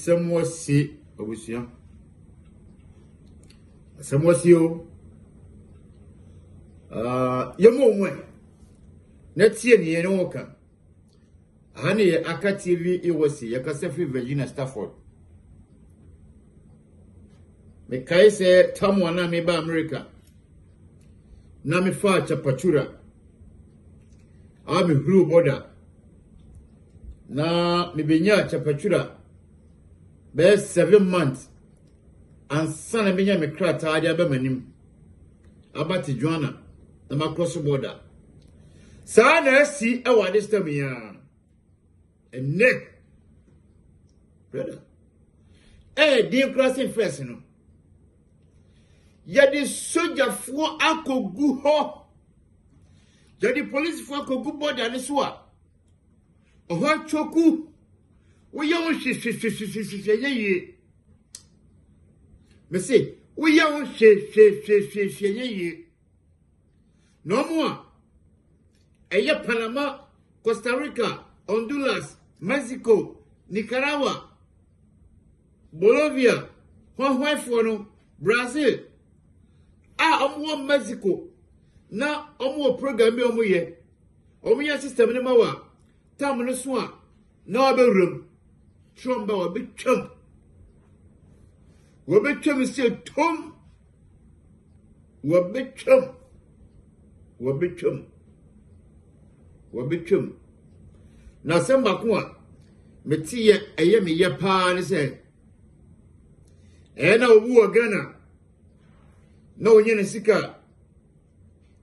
Nsɛm si obusua. Nsɛm si o. Yɛmɔ mwe. Na tie ne yɛn wo ka. Aha ne yɛ Aka TV iwasi yɛkasa fi Virginia Stafford. Me kai sɛ tamu na me ba America. Na me fa chapachura. Me huru border. Na me benya chapachura. Be 7 months. Ansa na benya me krata ade aba manim. Abati Joanna na ma cross border. Sa na si e wa this time ya. Enne. Brother. Di crossing first no. Ya di soldier fo akogu ho. Ya di police fo akogu border ne so a. Oho choku. Wo ya won hwehwehwehwehwehwehye. Me say, wo ya won hwehwehwehwehwehye. No more. Eye Panama, Costa Rica, Honduras, Mexico, Nicaragua, Bolivia, Juan Brazil. Omo Mexico. Na omo program bi omo ye. Omo ya system ne mawa. Tam no so a na oberum. Tromba obetwam. Wobetwam se tom. Wobetwam. Na samba ko a metiye eye me ye pa ne se na obu o Ghana na onye ne sika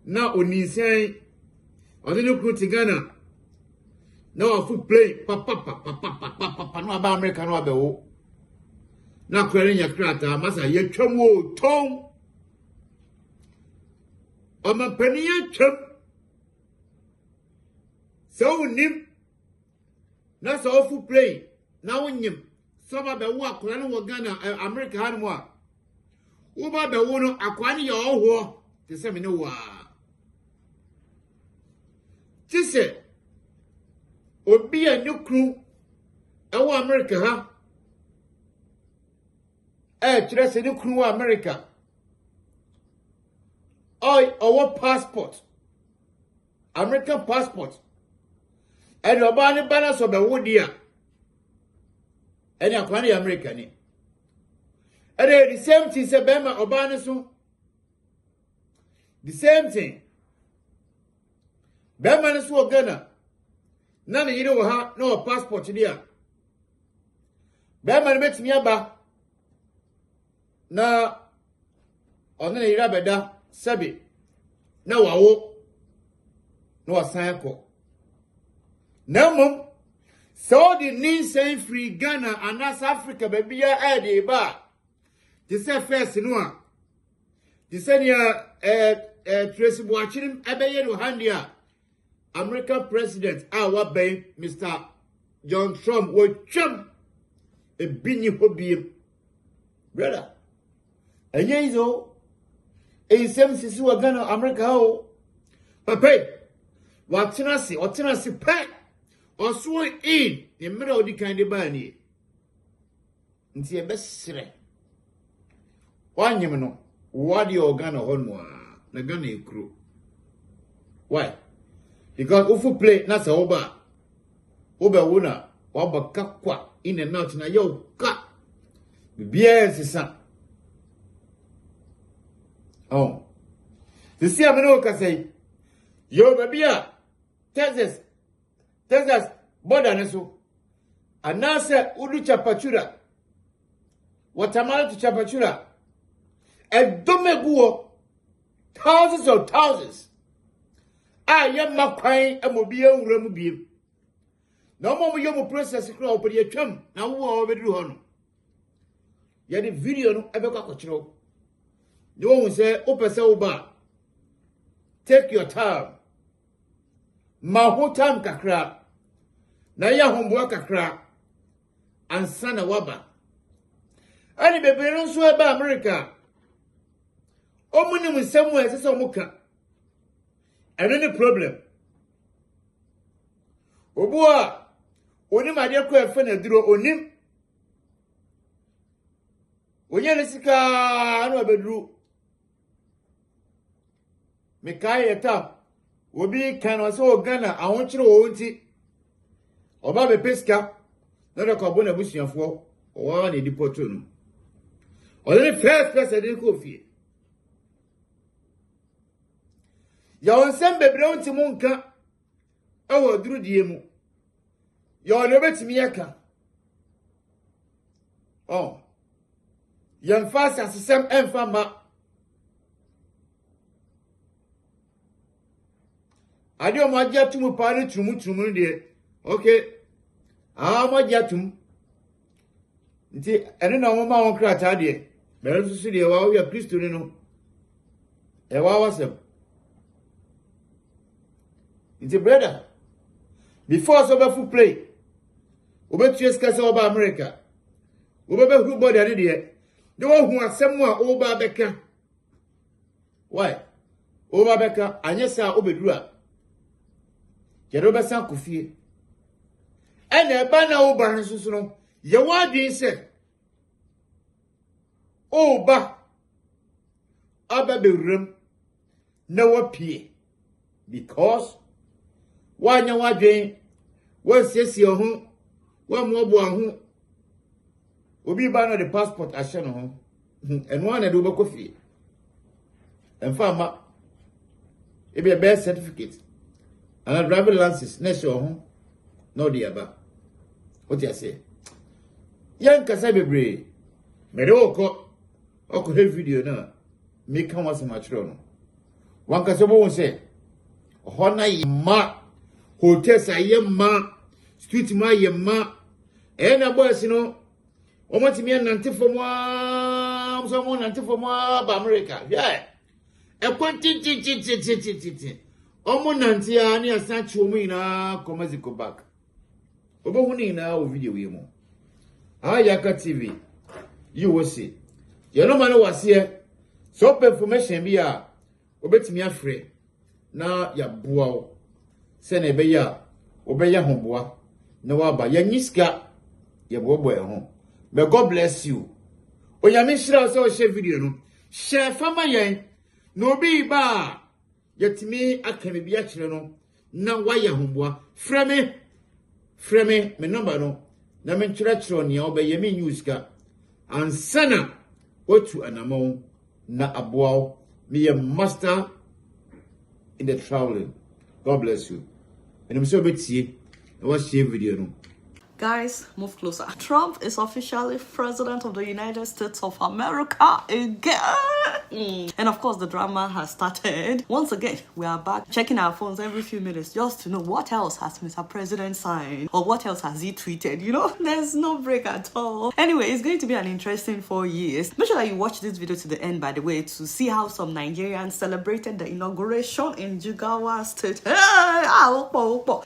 na oninsan ode ne kru ti Ghana na ofu play papa no aba America no abewo na kwere nya krata masa ye twam o ton o ma paniya twam so nim na so ofu play na wonyim so ba be wo akora no wo Ghana America han mo a wo ba be wo no akwa ne ye oho te se me ne wa ti se obi a nyukru ewo America ha kire se ne kru wa America our passport American passport and oba ne balance of the wodia and akwa ne America ni and the same thing say bema oba ne so the same thing bema ne so Ghana na ne yire wo ha na o passport dia bema ne betimi aba na ona ne yire abeda sabi na wawo na wasan ko na mum so the ninsen free Ghana and South Africa baby ya de ba the say first no a the say ya Tracy Boachirim abeye no handia American president wa ben Mr. John Trump wo twam e binyi hobiem brother enye izo same sisi wa Ghana America ho papa watena si pa oso in the middle of the kind of bani nti e besere wanyem no wadi Ghana honmo na Ghana ekro why because ufu play na sa oba wona wabaka kwa in and out na yo ka bibia sisa the see ameno ka say yo babia Texas border ne so anase udu chapachura watamala to chapachura edomeguo thousands of thousands ye makwan amobi ewura mu biem na omo yo mo process kra opodi atwam na wo obeduru ho no ye de video no ebekwa kochiro de won say opese wo ba take your time ma ho time kakra na ya homboa kakra ansa na waba ani bebere nso eba America omuni musemu esese omuka any problem obua onim ade ko efe na duro onim Onye ne sika no bedru. Me kai eta. Obi kan o se o Ghana ahonkyere wo nti. Oba be peska. Na de ko bo na busuafo. O wa na deport no. O le first person dey ko fie. Ya onsem bebre onti mu nka. Ewo duru die mu. Ya o le betimi yaka. Oh. Yan fast asesem emfa ma. Ade o ma gya tumu pa ne tumu de. Okay. Ma gya tum. Nti ene na wo ma won krata de. Bere susu de wa wo ya Kristo ni no. E wa wasem. Nti brother, before so be full play. Obetu skasa oba America. Obebe hu body ade de. De wo hu asem a oba beka. Why? Oba beka anyesa obeduru a. Jero be san kofie. Ene ba na oba nsusu no, ye wa dwen se. Oba aba be rem na wapie because wanya wadwen wonsiesie ho wamobo aho obi ba no the passport ahye no ho eno ana de obekofie emfa ma e be birth certificate and driving license na show ho no dey aba what you say yan kasa bebre mere oko he video na me kan wase ma kire no wan kasa bo won say ho na ma hotels ayema street ma ayema na boys no omotimi nante fomwa so mo nante fomwa ba America yeah e kwantiti omo nante ya ni asachi omo ina komaziko back obo hu ni na o video wi mo Ayaka TV you will see you no man was here so information bi a obetimi afre na ya boa o se na ebe ya obeya hoboa na waba ya nyiska ya bobo e ho may God bless you onyame hira so share video no share fama yen no bi ba yetimi akame bi a kire no na waya hoboa freme me number no na men kire ne obeye me news ka ansana otu anamo na aboa me a master in the traveling. God bless you. And I'm so betie I watch the video no. Guys, move closer. Trump is officially president of the United States of America again. And of course, the drama has started. Once again, we are back checking our phones every few minutes just to know what else has Mr. President signed or what else has he tweeted. You know, there's no break at all. Anyway, it's going to be an interesting 4 years. Make sure that you watch this video to the end, by the way, to see how some Nigerians celebrated the inauguration in Jigawa State.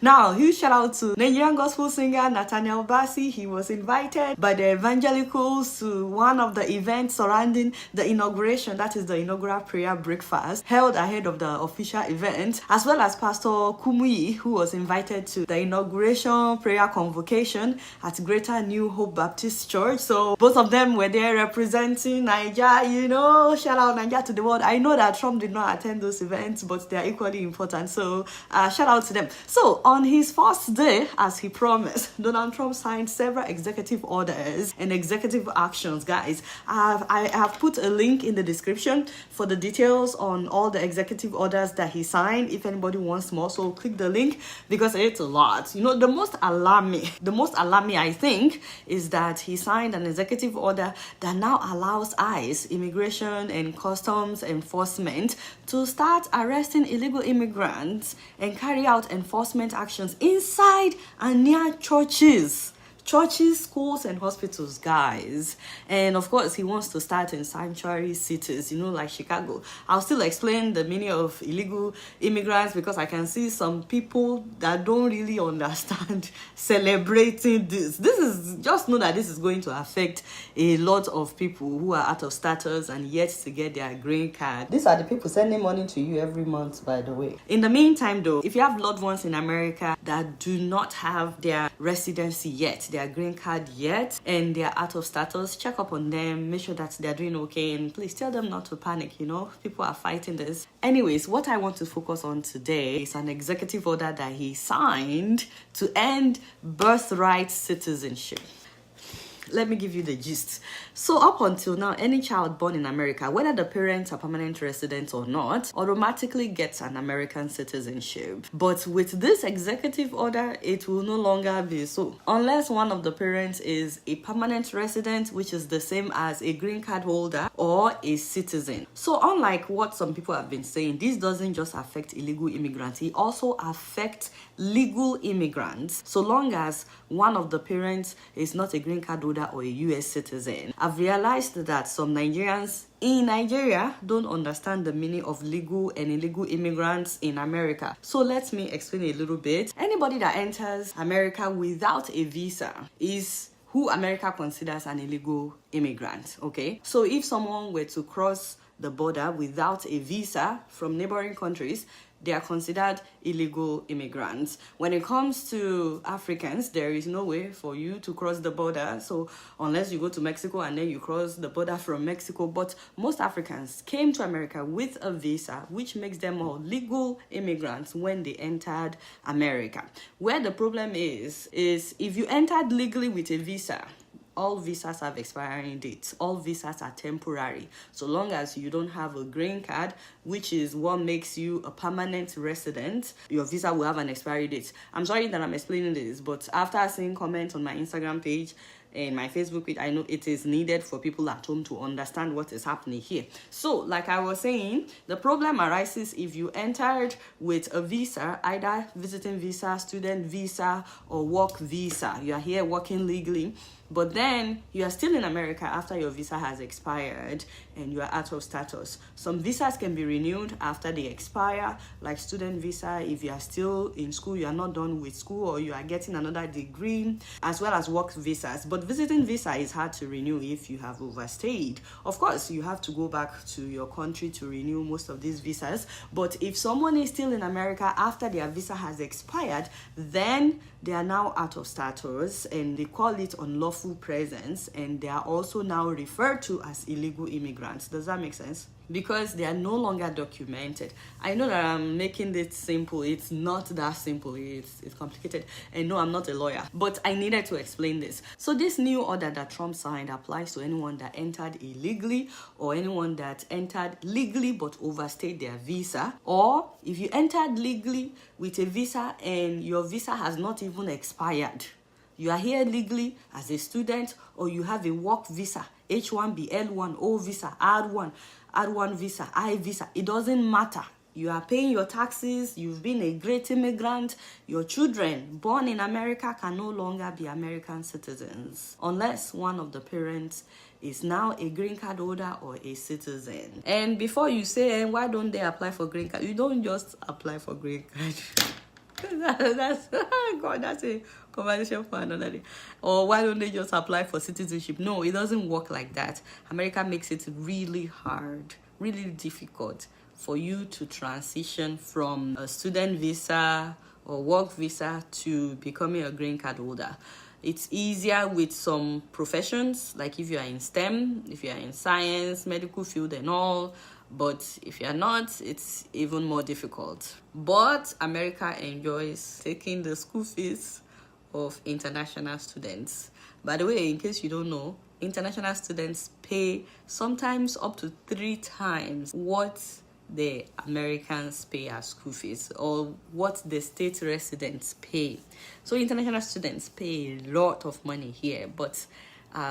Now, huge shout out to Nigerian gospel singer Nathaniel Bassi. He was invited by the evangelicals to one of the events surrounding the inauguration, that is the inaugural prayer breakfast held ahead of the official event, as well as Pastor Kumuyi, who was invited to the inauguration prayer convocation at Greater New Hope Baptist Church. So both of them were there representing Nigeria, you know, shout out Nigeria to the world. I know that Trump did not attend those events, but they are equally important, so shout out to them. So on his first day, as he promised, Donald Trump signed several executive orders and executive actions. Guys, I have put a link in the description for the details on all the executive orders that he signed if anybody wants more. So click the link because it's a lot. You know, the most alarming I think is that he signed an executive order that now allows ICE, Immigration and Customs Enforcement, to start arresting illegal immigrants and carry out enforcement actions inside and near churches, schools, and hospitals, guys. And of course, he wants to start in sanctuary cities, you know, like Chicago. I'll still explain the meaning of illegal immigrants because I can see some people that don't really understand celebrating this. This is, just know that this is going to affect a lot of people who are out of status and yet to get their green card. These are the people sending money to you every month, by the way. In the meantime, though, if you have loved ones in America, that do not have their residency yet, their green card yet, and they're out of status, check up on them, make sure that they're doing okay, and please tell them not to panic. People are fighting this. Anyways, what I want to focus on today is an executive order that he signed to end birthright citizenship. Let me give you the gist. So up until now, any child born in America, whether the parents are permanent residents or not, automatically gets an American citizenship. But with this executive order, it will no longer be so. Unless one of the parents is a permanent resident, which is the same as a green card holder or a citizen. So unlike what some people have been saying, this doesn't just affect illegal immigrants. It also affects legal immigrants, so long as one of the parents is not a green card holder or a US citizen. I've realized that some Nigerians in Nigeria don't understand the meaning of legal and illegal immigrants in America. So let me explain a little bit. Anybody that enters America without a visa is who America considers an illegal immigrant, okay? So if someone were to cross the border without a visa from neighboring countries, they are considered illegal immigrants. When it comes to Africans, there is no way for you to cross the border. So unless you go to Mexico and then you cross the border from Mexico. But most Africans came to America with a visa, which makes them all legal immigrants when they entered America. Where the problem is if you entered legally with a visa, all visas have expiring dates. All visas are temporary. So long as you don't have a green card, which is what makes you a permanent resident, your visa will have an expiry date. I'm sorry that I'm explaining this, but after seeing comments on my Instagram page and my Facebook page, I know it is needed for people at home to understand what is happening here. So, like I was saying, the problem arises if you entered with a visa, either visiting visa, student visa, or work visa. You are here working legally, but then you are still in America after your visa has expired and you are out of status. Some visas can be renewed after they expire, like student visa if you are still in school, you are not done with school, or you are getting another degree, as well as work visas. But visiting visa is hard to renew if you have overstayed. Of course, you have to go back to your country to renew most of these visas. But if someone is still in America after their visa has expired, then they are now out of status and they call it unlawful presence, and they are also now referred to as illegal immigrants. Does that make sense? Because they are no longer documented. I know that I'm making it simple. It's not that simple. It's complicated. And no, I'm not a lawyer, but I needed to explain this. So this new order that Trump signed applies to anyone that entered illegally, or anyone that entered legally but overstayed their visa, or if you entered legally with a visa and your visa has not even expired. You are here legally as a student, or you have a work visa, H1B, L1, O visa, R1 visa, I visa. It doesn't matter. You are paying your taxes. You've been a great immigrant. Your children born in America can no longer be American citizens unless one of the parents is now a green card holder or a citizen. And before you say, why don't they apply for green card? You don't just apply for green card. that's a conversation for another day. Or why don't they just apply for citizenship? No, it doesn't work like that. America makes it really hard, really difficult for you to transition from a student visa or work visa to becoming a green card holder. It's easier with some professions, like if you are in STEM, if you are in science, medical field and all. But if you're not, it's even more difficult. But America enjoys taking the school fees of international students. By the way, in case you don't know, international students pay sometimes up to 3 times what the Americans pay as school fees, or what the state residents pay. So international students pay a lot of money here, but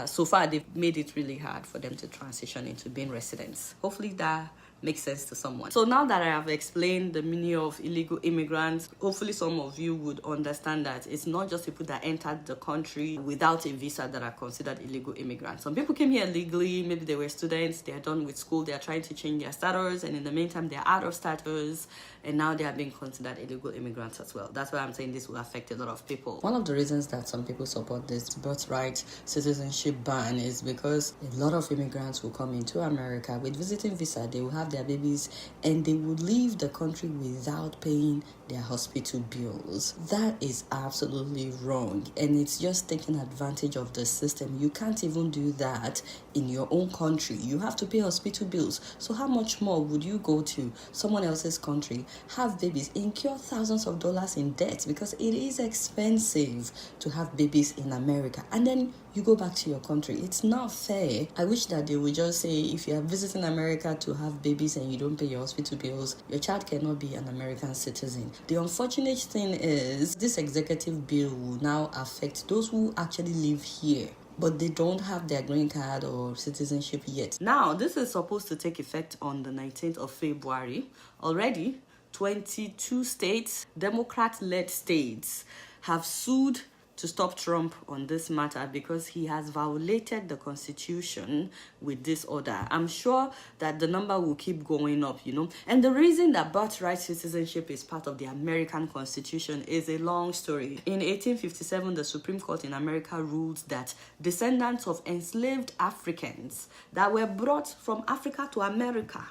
so far they've made it really hard for them to transition into being residents. Hopefully that makes sense to someone. So now that I have explained the meaning of illegal immigrants, hopefully some of you would understand that it's not just people that entered the country without a visa that are considered illegal immigrants. Some people came here legally, maybe they were students, they are done with school, they are trying to change their status, and in the meantime they're out of status, and now they are being considered illegal immigrants as well. That's why I'm saying this will affect a lot of people. One of the reasons that some people support this birthright citizenship ban is because a lot of immigrants will come into America with visiting visa. They will have their babies and they would leave the country without paying their hospital bills. That is absolutely wrong, and it's just taking advantage of the system. You can't even do that in your own country. You have to pay hospital bills. So how much more would you go to someone else's country, have babies, incur thousands of dollars in debt, because it is expensive to have babies in America, and then you go back to your country? It's not fair. I wish that they would just say, if you are visiting America to have babies and you don't pay your hospital bills, your child cannot be an American citizen. The unfortunate thing is, this executive bill will now affect those who actually live here, but they don't have their green card or citizenship yet. Now, this is supposed to take effect on the 19th of February. Already, 22 states, Democrat-led states, have sued to stop Trump on this matter because he has violated the Constitution with this order. I'm sure that the number will keep going up, And the reason that birthright citizenship is part of the American Constitution is a long story. In 1857, the Supreme Court in America ruled that descendants of enslaved Africans that were brought from Africa to America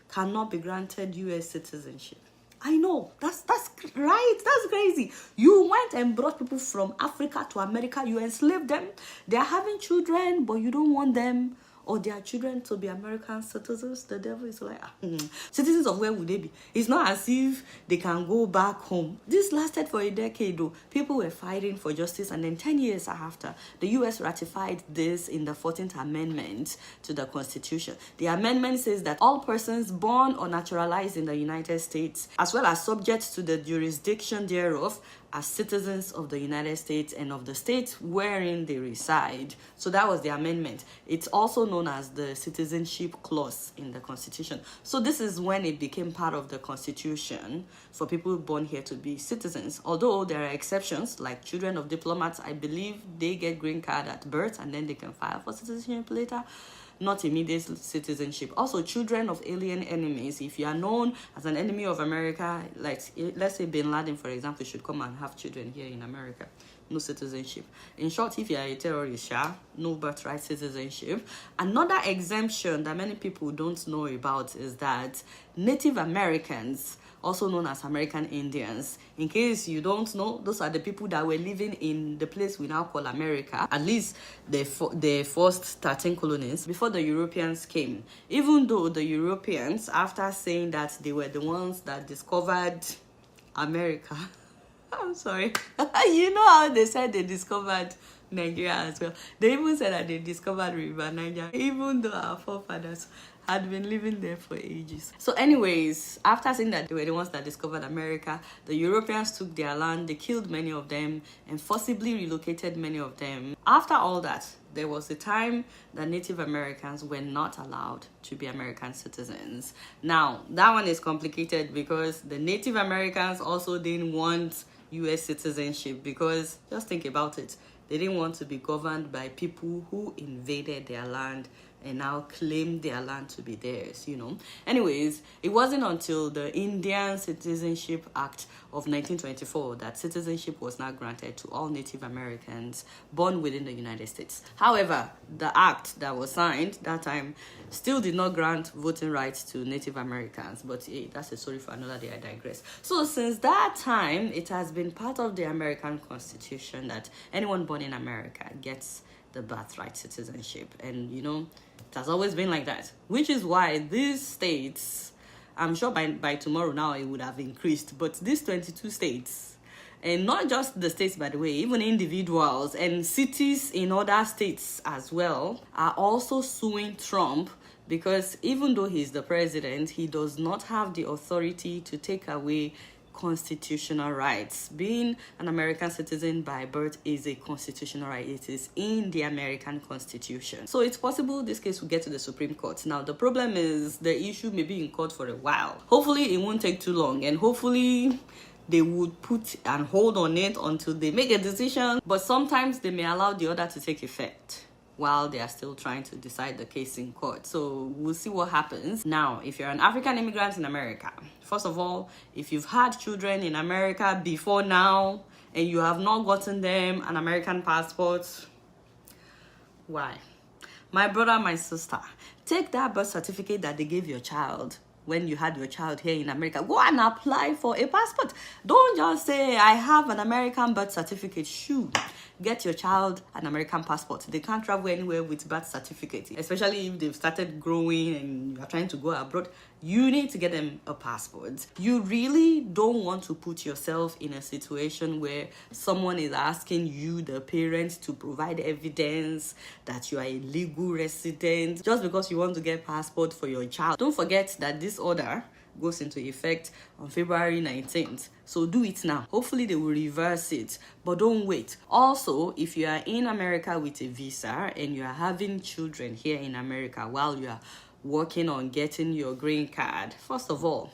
cannot be granted U.S. citizenship. I know, that's right, that's crazy. You went and brought people from Africa to America, you enslaved them, they're having children, but you don't want them or their children to be American citizens. The devil is like, citizens of where would they be? It's not as if they can go back home. This lasted for a decade though. People were fighting for justice, and then 10 years after, the US ratified this in the 14th Amendment to the Constitution. The amendment says that all persons born or naturalized in the United States, as well as subject to the jurisdiction thereof, as citizens of the United States and of the state wherein they reside. So that was the amendment. It's also known as the Citizenship Clause in the Constitution. So this is when it became part of the Constitution for people born here to be citizens. Although there are exceptions, like children of diplomats, I believe they get green card at birth and then they can file for citizenship later. Not immediate citizenship. Also, children of alien enemies. If you are known as an enemy of America, like let's say Bin Laden, for example, should come and have children here in America. No citizenship. In short, if you are a terrorist, no birthright citizenship. Another exemption that many people don't know about is that Native Americans, also known as American Indians. In case you don't know, those are the people that were living in the place we now call America, at least the first 13 colonies, before the Europeans came. Even though the Europeans, after saying that they were the ones that discovered America, I'm sorry, you know how they said they discovered Nigeria as well. They even said that they discovered River Niger, even though our forefathers had been living there for ages. So anyways, after saying that they were the ones that discovered America, the Europeans took their land, they killed many of them, and forcibly relocated many of them. After all that, there was a time that Native Americans were not allowed to be American citizens. Now, that one is complicated because the Native Americans also didn't want US citizenship, because just think about it. They didn't want to be governed by people who invaded their land and now claim their land to be theirs, Anyways, it wasn't until the Indian Citizenship Act of 1924 that citizenship was now granted to all Native Americans born within the United States. However, the act that was signed that time still did not grant voting rights to Native Americans. But hey, that's a story for another day, I digress. So since that time, it has been part of the American Constitution that anyone born in America gets the birthright citizenship. And it has always been like that, which is why these states, I'm sure by tomorrow now it would have increased, but these 22 states, and not just the states, by the way, even individuals and cities in other states as well, are also suing Trump, because even though he's the president, he does not have the authority to take away constitutional rights. Being an American citizen by birth is a constitutional right. It is in the American Constitution. So it's possible this case will get to the Supreme Court. Now, the problem is the issue may be in court for a while. Hopefully, it won't take too long, and hopefully they would put and hold on it until they make a decision. But sometimes they may allow the order to take effect while they are still trying to decide the case in court. So we'll see what happens. Now, if you're an African immigrant in America, first of all, if you've had children in America before now and you have not gotten them an American passport, why? My brother, my sister, take that birth certificate that they gave your child when you had your child here in America. Go and apply for a passport. Don't just say, I have an American birth certificate. Shoot. Get your child an American passport. They can't travel anywhere with birth certificate, especially if they've started growing and you are trying to go abroad. You need to get them a passport. You really don't want to put yourself in a situation where someone is asking you, the parents, to provide evidence that you are a legal resident just because you want to get passport for your child. Don't forget that this order goes into effect on February 19th. So do it now. Hopefully they will reverse it, but don't wait. Also, if you are in America with a visa and you are having children here in America while you are working on getting your green card, first of all,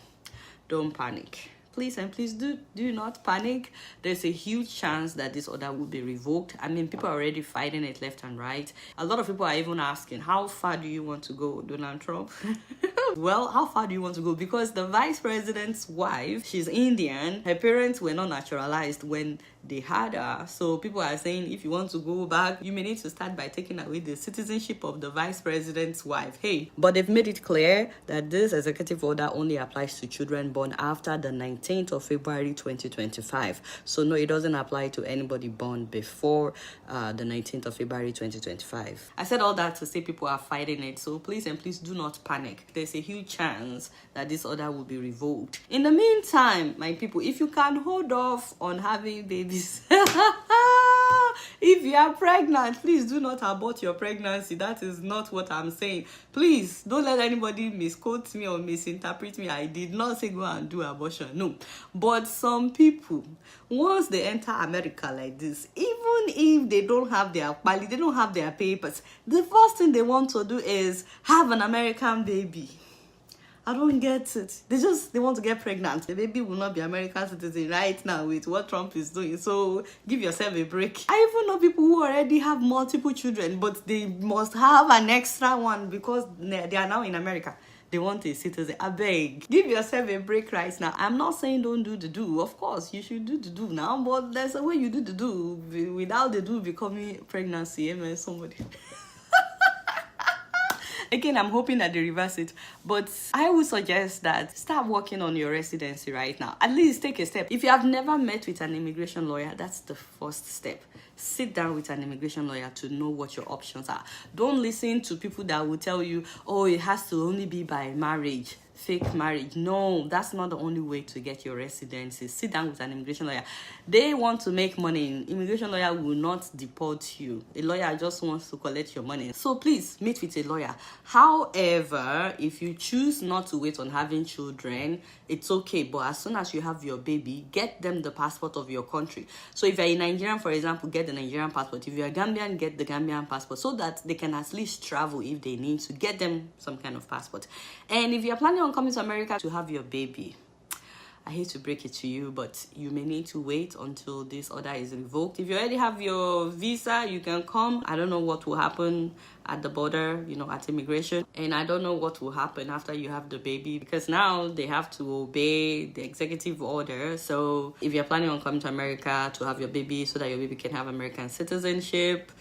don't panic. Please and please do not panic. There's a huge chance that this order will be revoked. I mean, people are already fighting it left and right. A lot of people are even asking, how far do you want to go, Donald Trump? Well, how far do you want to go? Because the vice president's wife, she's Indian. Her parents were not naturalized when they had her. So people are saying, if you want to go back, you may need to start by taking away the citizenship of the vice president's wife. Hey, but they've made it clear that this executive order only applies to children born after the 19th of February 2025. So no, it doesn't apply to anybody born before the 19th of February 2025. I said all that to say people are fighting it. So please and please do not panic. There's a huge chance that this order will be revoked. In the meantime, my people, if you can hold off on having babies, if you are pregnant, please do not abort your pregnancy. That is not what I'm saying. Please don't let anybody misquote me or misinterpret me. I did not say go and do abortion. No. But some people, once they enter America like this, even if they don't have their quality, they don't have their papers, the first thing they want to do is have an American baby. I don't get it. They want to get pregnant. The baby will not be American citizen right now with what Trump is doing. So give yourself a break. I even know people who already have multiple children, but they must have an extra one because they are now in America. They want a citizen. I beg. Give yourself a break right now. I'm not saying don't do the do. Of course, you should do the do now, but there's a way you do the do without the do becoming pregnancy. Amen, somebody. Again, I'm hoping that they reverse it, but I would suggest that start working on your residency right now. At least take a step. If you have never met with an immigration lawyer, that's the first step. Sit down with an immigration lawyer to know what your options are. Don't listen to people that will tell you, oh, it has to only be by marriage. Fake marriage. No, that's not the only way to get your residency. Sit down with an immigration lawyer. They want to make money. Immigration lawyer will not deport you. A lawyer just wants to collect your money. So please meet with a lawyer. However, if you choose not to wait on having children, it's okay. But as soon as you have your baby, get them the passport of your country. So if you're a Nigerian, for example, get the Nigerian passport. If you're a Gambian, get the Gambian passport so that they can at least travel if they need to. Get them some kind of passport. And if you're planning on coming to America to have your baby, I hate to break it to you, but you may need to wait until this order is revoked. If you already have your visa, you can come. I don't know what will happen at the border, at immigration. And I don't know what will happen after you have the baby, because now they have to obey the executive order. So if you're planning on coming to America to have your baby so that your baby can have American citizenship,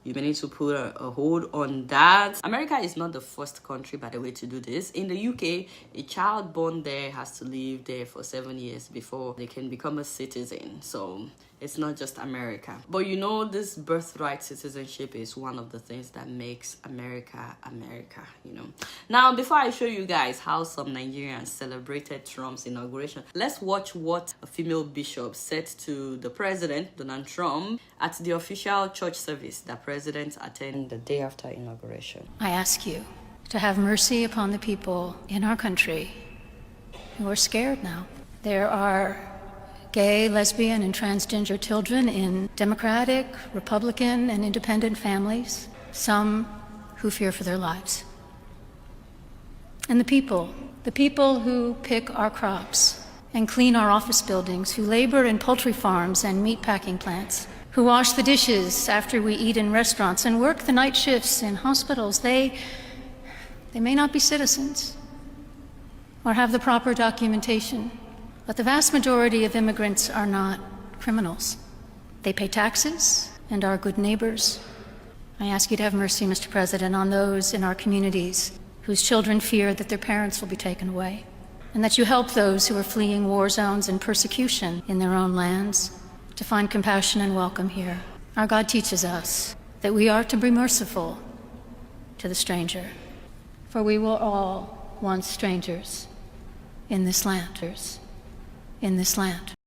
you may need to put a hold on that. America is not the first country, by the way, to do this. In the UK, a child born there has to live there for 7 years before they can become a citizen. So it's not just America. But this birthright citizenship is one of the things that makes America, America, Now, before I show you guys how some Nigerians celebrated Trump's inauguration, let's watch what a female bishop said to the president, Donald Trump, at the official church service that president attended the day after inauguration. I ask you to have mercy upon the people in our country who are scared now. There are gay, lesbian, and transgender children in Democratic, Republican, and independent families, some who fear for their lives. And the people who pick our crops and clean our office buildings, who labor in poultry farms and meat packing plants, who wash the dishes after we eat in restaurants and work the night shifts in hospitals, they may not be citizens or have the proper documentation. But the vast majority of immigrants are not criminals. They pay taxes and are good neighbors. I ask you to have mercy, Mr. President, on those in our communities whose children fear that their parents will be taken away, and that you help those who are fleeing war zones and persecution in their own lands to find compassion and welcome here. Our God teaches us that we are to be merciful to the stranger, for we were all once strangers in this land.